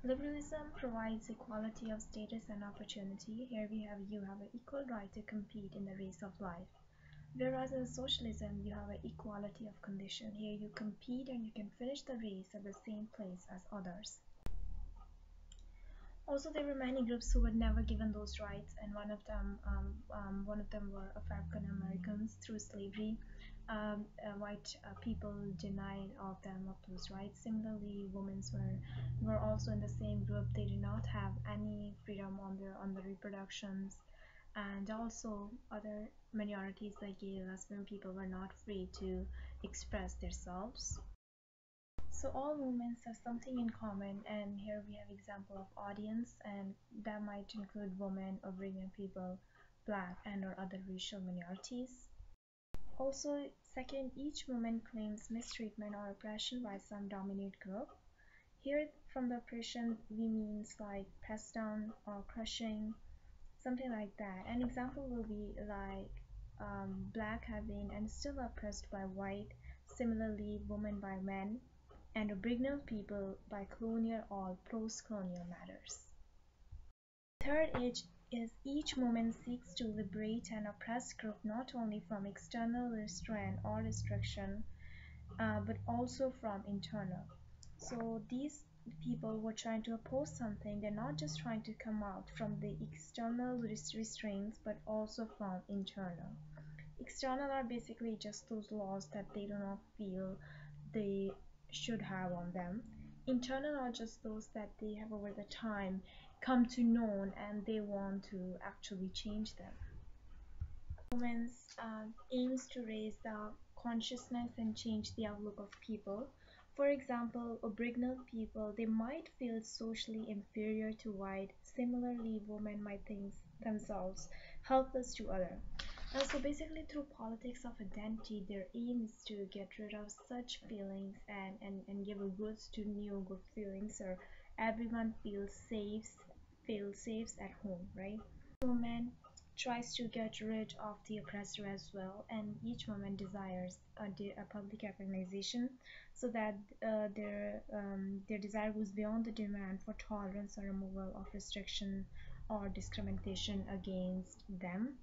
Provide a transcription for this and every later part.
Liberalism provides equality of status and opportunity. Here we have you have an equal right to compete in the race of life. Whereas in socialism, you have an equality of condition. Here you compete and you can finish the race at the same place as others. Also, there were many groups who were never given those rights, and one of them were of African Americans through slavery. White people denied of them of those rights. Similarly, women were also in the same group. They did not have any freedom on the reproductions, and also other minorities like gay and lesbian people were not free to express themselves. So all movements have something in common, and here we have example of audience, and that might include women, Armenian people, black and or other racial minorities. Also, second, each movement claims mistreatment or oppression by some dominant group. Here from the oppression we means like press down or crushing, something like that. An example will be like black have been and still oppressed by white, similarly women by men, and Aboriginal people by colonial or post-colonial matters. Third age is each movement seeks to liberate an oppressed group not only from external restraint or restriction, but also from internal. So these people were trying to oppose something. They're not just trying to come out from the external restraints, but also from internal. External are basically just those laws that they do not feel they should have on them. Internal are just those that they have over the time come to know and they want to actually change them. Movements aims to raise the consciousness and change the outlook of people. For example, Aboriginal people, they might feel socially inferior to white. Similarly, women might think themselves helpless to others. So basically through politics of identity, their aim is to get rid of such feelings and give a roots to new good feelings, or everyone feels safe at home, right? Movement tries to get rid of the oppressor as well, and each movement desires a public recognition so that their desire goes beyond the demand for tolerance or removal of restriction or discrimination against them.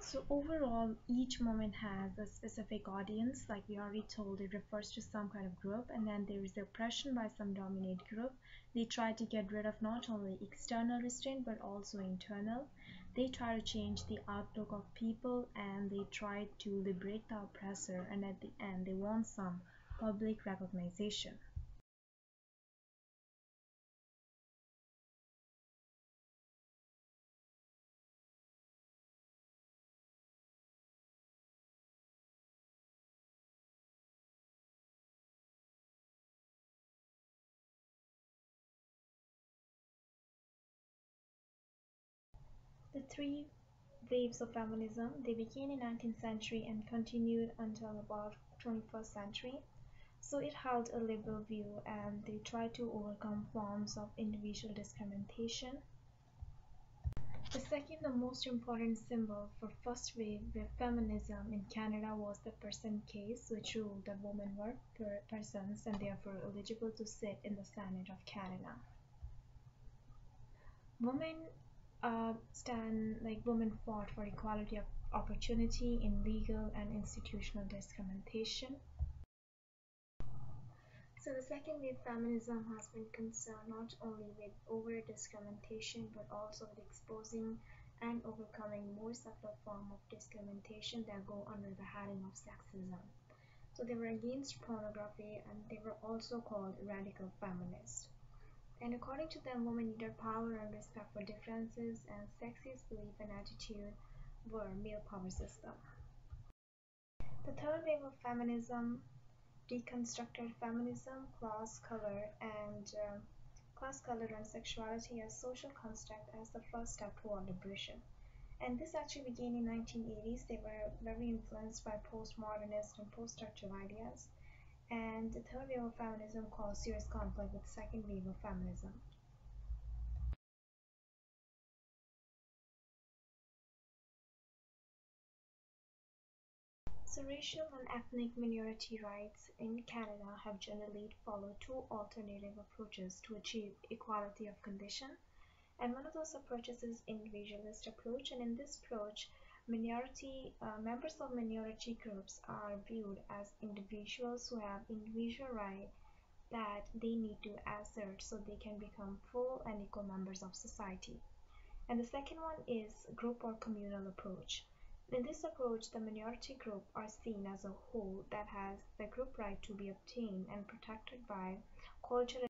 So overall, each movement has a specific audience, like we already told, it refers to some kind of group, and then there is the oppression by some dominant group. They try to get rid of not only external restraint but also internal. They try to change the outlook of people and they try to liberate the oppressor, and at the end they want some public recognition. The three waves of feminism, they began in 19th century and continued until about 21st century. So it held a liberal view and they tried to overcome forms of individual discrimination. The second, the most important symbol for first wave feminism in Canada was the person case, which ruled that women were persons and therefore eligible to sit in the Senate of Canada. Women women fought for equality of opportunity in legal and institutional discrimination. So the second wave feminism has been concerned not only with overt discrimination but also with exposing and overcoming more subtle forms of discrimination that go under the heading of sexism. So they were against pornography and they were also called radical feminists. And according to them, women needed power and respect for differences, and sexist belief and attitude were male power system. The third wave of feminism deconstructed feminism, class, color, and sexuality as social construct as the first step toward liberation. And this actually began in 1980s. They were very influenced by postmodernist and post-structural ideas. And the third wave of feminism caused serious conflict with the second wave of feminism. So, racial and ethnic minority rights in Canada have generally followed two alternative approaches to achieve equality of condition. And one of those approaches is individualist approach. And in this approach, minority members of minority groups are viewed as individuals who have individual rights that they need to assert so they can become full and equal members of society. And the second one is group or communal approach. In this approach, the minority group are seen as a whole that has the group right to be obtained and protected by cultural